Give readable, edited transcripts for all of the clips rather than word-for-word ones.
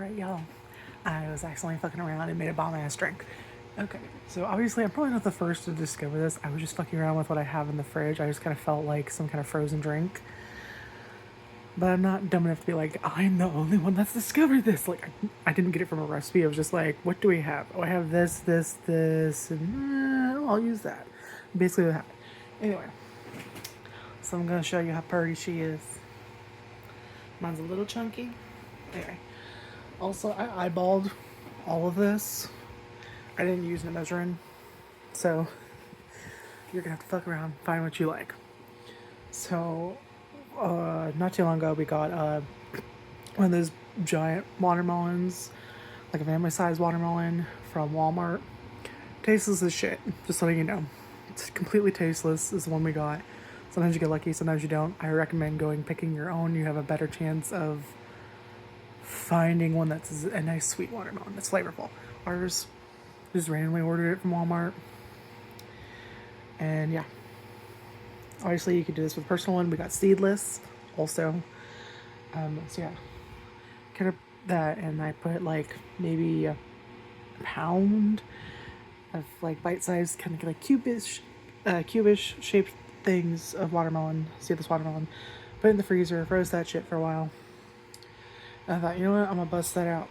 Alright, y'all. I was accidentally fucking around and made a bomb ass drink. Okay, so obviously I'm probably not the first to discover this. I was just fucking around with what I have in the fridge. I just kind of felt like some kind of frozen drink. But I'm not dumb enough to be like, I'm the only one that's discovered this. Like, I didn't get it from a recipe. I was just like, what do we have? Oh, I have this, and I'll use that. Basically what happened. Anyway, so I'm gonna show you how pretty she is. Mine's a little chunky. Anyway, also I eyeballed all of this. I didn't use no measuring, so you're gonna have to fuck around, find what you like. So, not too long ago, we got one of those giant watermelons, like a family-sized watermelon from Walmart. Tasteless as shit, just letting you know. It's completely tasteless, is the one we got. Sometimes you get lucky, sometimes you don't. I recommend going picking your own. You have a better chance of finding one that's a nice sweet watermelon that's flavorful. Ours, just randomly ordered it from Walmart. And yeah, obviously you could do this with a personal one. We got seedless also. So yeah, kind of that, and I put like maybe a pound of like bite-sized kind of like cubish shaped things of watermelon, seedless watermelon. Put it in the freezer, froze that shit for a while. And I thought, you know what, I'm gonna bust that out,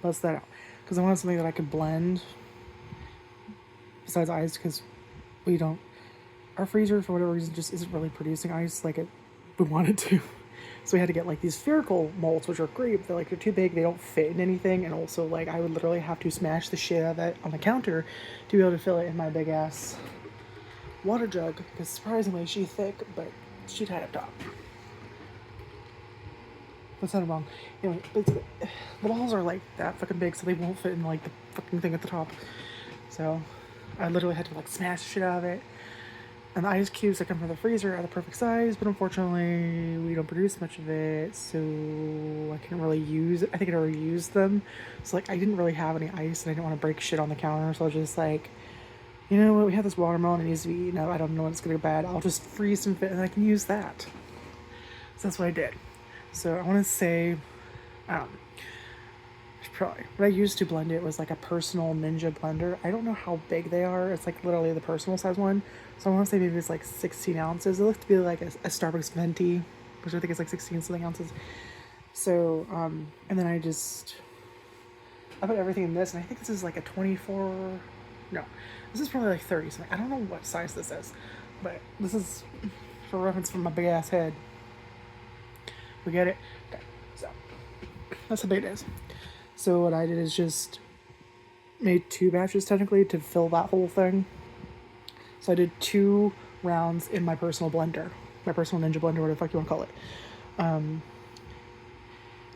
because I wanted something that I could blend besides ice, because we don't, our freezer for whatever reason just isn't really producing ice like we wanted to. So we had to get like these spherical molds, which are great. They're too big, they don't fit in anything, and also like I would literally have to smash the shit out of that on the counter to be able to fill it in my big ass water jug, because surprisingly she's thick, but she tied up top. That sounded wrong. Anyway, the balls are like that fucking big, so they won't fit in like the fucking thing at the top. So I literally had to like smash the shit out of it. And the ice cubes that come from the freezer are the perfect size, but unfortunately we don't produce much of it, so I can't really use it. I think I already used them. So like I didn't really have any ice and I didn't want to break shit on the counter, so I was just like, you know what, we have this watermelon, it needs to be eaten up. I don't know when it's gonna go bad. I'll just freeze some fit and I can use that. So that's what I did. So I wanna say probably what I used to blend it was like a personal Ninja blender. I don't know how big they are. It's like literally the personal size one. So I want to say maybe it's like 16 ounces. It looked to be like a Starbucks venti, which I think is like 16 something ounces. So, and then I put everything in this, and I think this is like a 24, no, this is probably like 30 something. I don't know what size this is, but this is for reference from my big ass head. We get it? Okay, so that's how big it is. So what I did is just made 2 batches technically to fill that whole thing. So I did 2 rounds in my personal blender, my personal Ninja blender, whatever the fuck you want to call it. And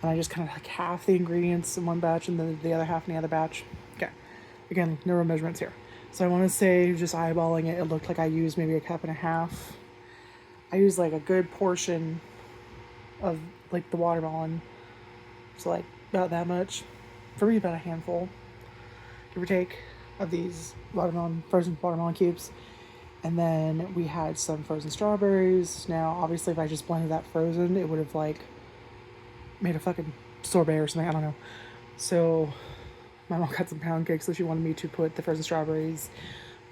I just kind of like half the ingredients in one batch and then the other half in the other batch. Okay, again, no real measurements here. So I want to say, just eyeballing it, it looked like I used maybe a cup and a half. I used like a good portion of like the watermelon, so like about that much. For me, about a handful, give or take, of these frozen watermelon cubes. And then we had some frozen strawberries. Now, obviously, if I just blended that frozen, it would have like made a fucking sorbet or something. I don't know. So my mom got some pound cake, so she wanted me to put the frozen strawberries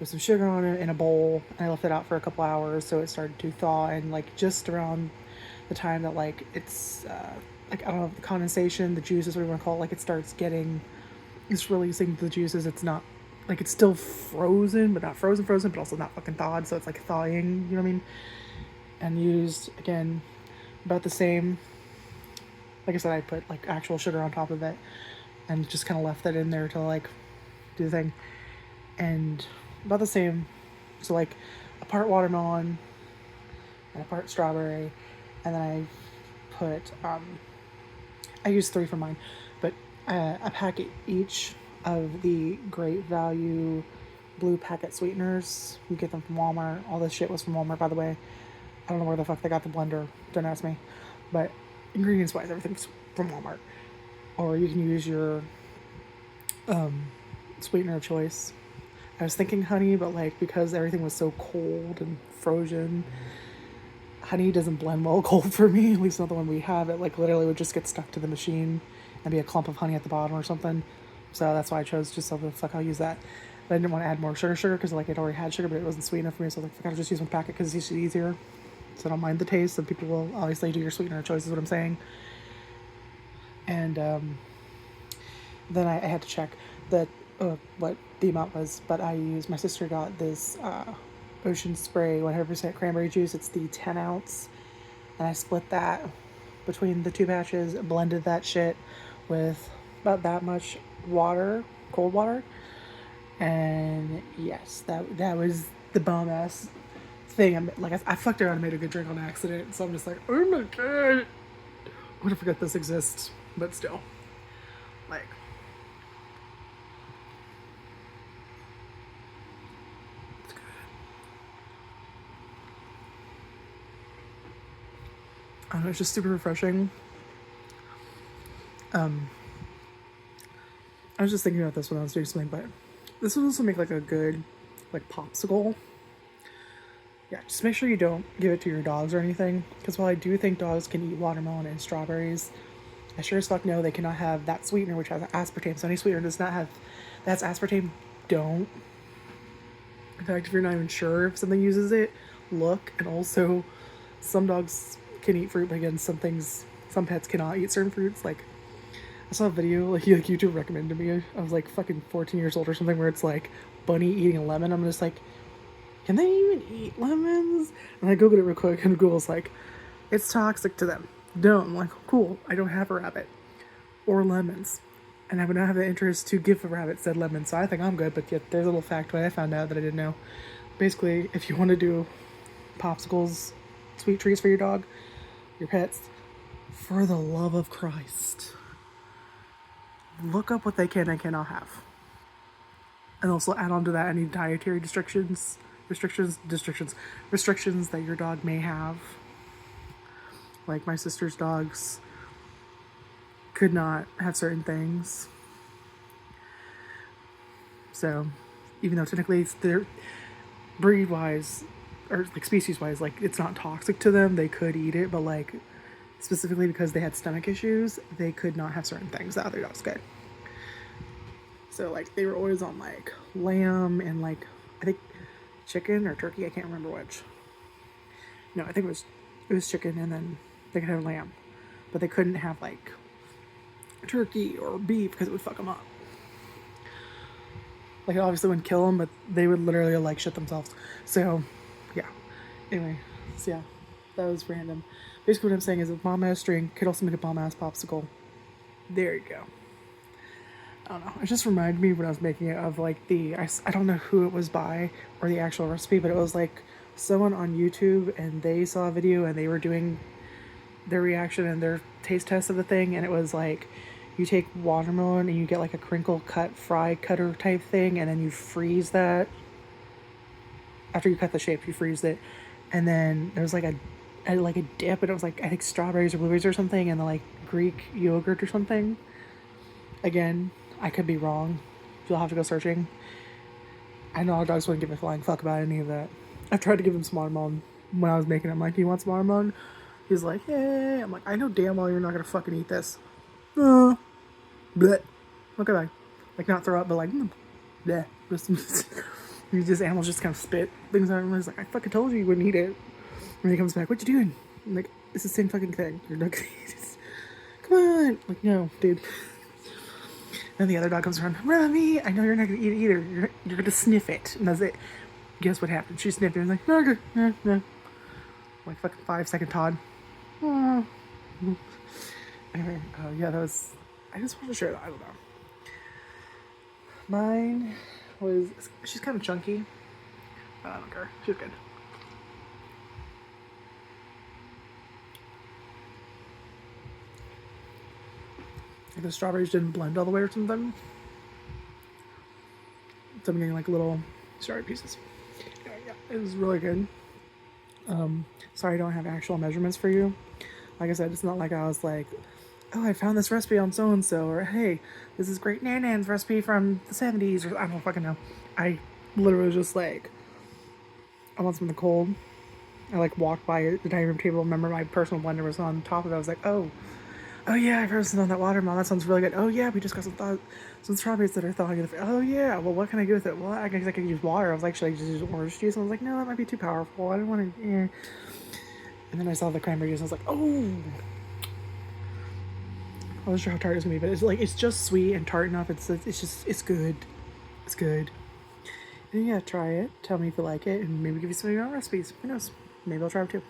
with some sugar on it in a bowl. And I left it out for a couple hours, so it started to thaw. And like just around the time that like it's like I don't know, the condensation, the juices, what you want to call it, like it's releasing the juices. It's not like it's still frozen, but not frozen, but also not fucking thawed. So it's like thawing, you know what I mean? And used again about the same. Like I said, I put like actual sugar on top of it, and just kind of left that in there to like do the thing, and about the same. So like a part watermelon and a part strawberry, and then I put I used 3 for mine, but a packet each of the Great Value blue packet sweeteners. You get them from Walmart. All this shit was from Walmart, by the way. I don't know where the fuck they got the blender. Don't ask me. But ingredients wise, everything's from Walmart. Or you can use your sweetener of choice. I was thinking honey, but like because everything was so cold and frozen, honey doesn't blend well cold for me. At least not the one we have. It like literally would just get stuck to the machine Maybe a clump of honey at the bottom or something. So that's why I chose just so the fuck I'll use that. But I didn't want to add more sugar because like it already had sugar, but it wasn't sweet enough for me. So like, fuck, I'll just use one packet because it's easier. So I don't mind the taste. Some people will obviously do your sweetener choice, is what I'm saying. And then I had to check that what the amount was, but I used, my sister got this Ocean Spray 100% cranberry juice. It's the 10 ounce, and I split that between the two batches, blended that shit with about that much water, cold water, and yes, that was the Bombass thing. I fucked around and made a good drink on accident, so I'm just like, oh my god, I would have forgot this exists, but still, like. I don't know, it's just super refreshing. I was just thinking about this when I was doing something, but this would also make like a good like popsicle. Yeah, just make sure you don't give it to your dogs or anything, because while I do think dogs can eat watermelon and strawberries, I sure as fuck know they cannot have that sweetener, which has aspartame. So any sweetener does not have that's aspartame, don't. In fact, if you're not even sure if something uses it, look. And also, some dogs can eat fruit, but again, some pets cannot eat certain fruits. Like, I saw a video, like YouTube recommended to me. I was like fucking 14 years old or something, where it's like bunny eating a lemon. I'm just like, can they even eat lemons? And I googled it real quick, and Google's like, it's toxic to them. Don't. I'm like, cool. I don't have a rabbit or lemons, and I would not have the interest to give a rabbit said lemon. So I think I'm good. But yet, there's a little factoid I found out that I didn't know. Basically, if you want to do popsicles, sweet treats for your dog, your pets, for the love of Christ, look up what they can and cannot have. And also add on to that any dietary restrictions that your dog may have. Like my sister's dogs could not have certain things. So even though technically they're breed wise or like species wise, like it's not toxic to them, they could eat it, but like specifically because they had stomach issues, they could not have certain things that other dogs could. So like they were always on like lamb and like I think chicken or turkey, I can't remember which. No, I think it was chicken, and then they could have lamb, but they couldn't have like turkey or beef because it would fuck them up. Like it obviously wouldn't kill them, but they would literally like shit themselves. So yeah. Anyway, so yeah, that was random. Basically what I'm saying is a bomb-ass drink could also make a bomb-ass popsicle. There you go. I don't know. It just reminded me when I was making it of like I don't know who it was by or the actual recipe, but it was like someone on YouTube, and they saw a video and they were doing their reaction and their taste test of the thing, and it was like you take watermelon and you get like a crinkle cut fry cutter type thing, and then you freeze that. After you cut the shape, you freeze it, and then there's like a dip, and it was like I think strawberries or blueberries or something, and the like Greek yogurt or something. Again, I could be wrong. You'll have to go searching. I know our dogs wouldn't give a flying fuck about any of that. I tried to give him some watermelon when I was making it. I'm like, you want some watermelon? He's like, yeah. I'm like, I know damn well you're not gonna fucking eat this. Bleh. Okay, bye. Like not throw up, but like, bleh. Just animals just kind of spit things out. And he's like, I fucking told you wouldn't eat it. And he comes back, what you doing? I'm like, it's the same fucking thing. You're not gonna eat it. Come on. Like, no, dude. And the other dog comes around, Remy, I know you're not gonna eat it either. You're gonna sniff it. And that's it. Guess what happened? She sniffed it and was like, no, okay, no. Like fucking 5-second Todd. Oh. Anyway, yeah, that was. I just wanted to share that. I don't know. Mine was. She's kind of chunky. But I don't care. She's good. The strawberries didn't blend all the way or something. So I'm getting like little strawberry pieces. Yeah, it was really good. Sorry I don't have actual measurements for you. Like I said, it's not like I was like, oh, I found this recipe on so-and-so, or hey, this is great Nan's recipe from the 70s, or I don't fucking know. I literally was just like, I want something cold. I like walked by the dining room table. Remember my personal blender was on top of it. I was like, oh, Oh yeah, I've heard some on that watermelon. That sounds really good. Oh yeah, we just got some strawberries that are thawing. Oh yeah, well what can I do with it? Well, I guess I could use water. I was like, should I just use orange juice? And I was like, no, that might be too powerful. I don't want to. And then I saw the cranberry juice. And I was like, oh. I wasn't sure how tart it's gonna be, but it's like it's just sweet and tart enough. It's good. It's good. And yeah, try it. Tell me if you like it, and maybe give you some of your own recipes. Who knows? Maybe I'll try them too.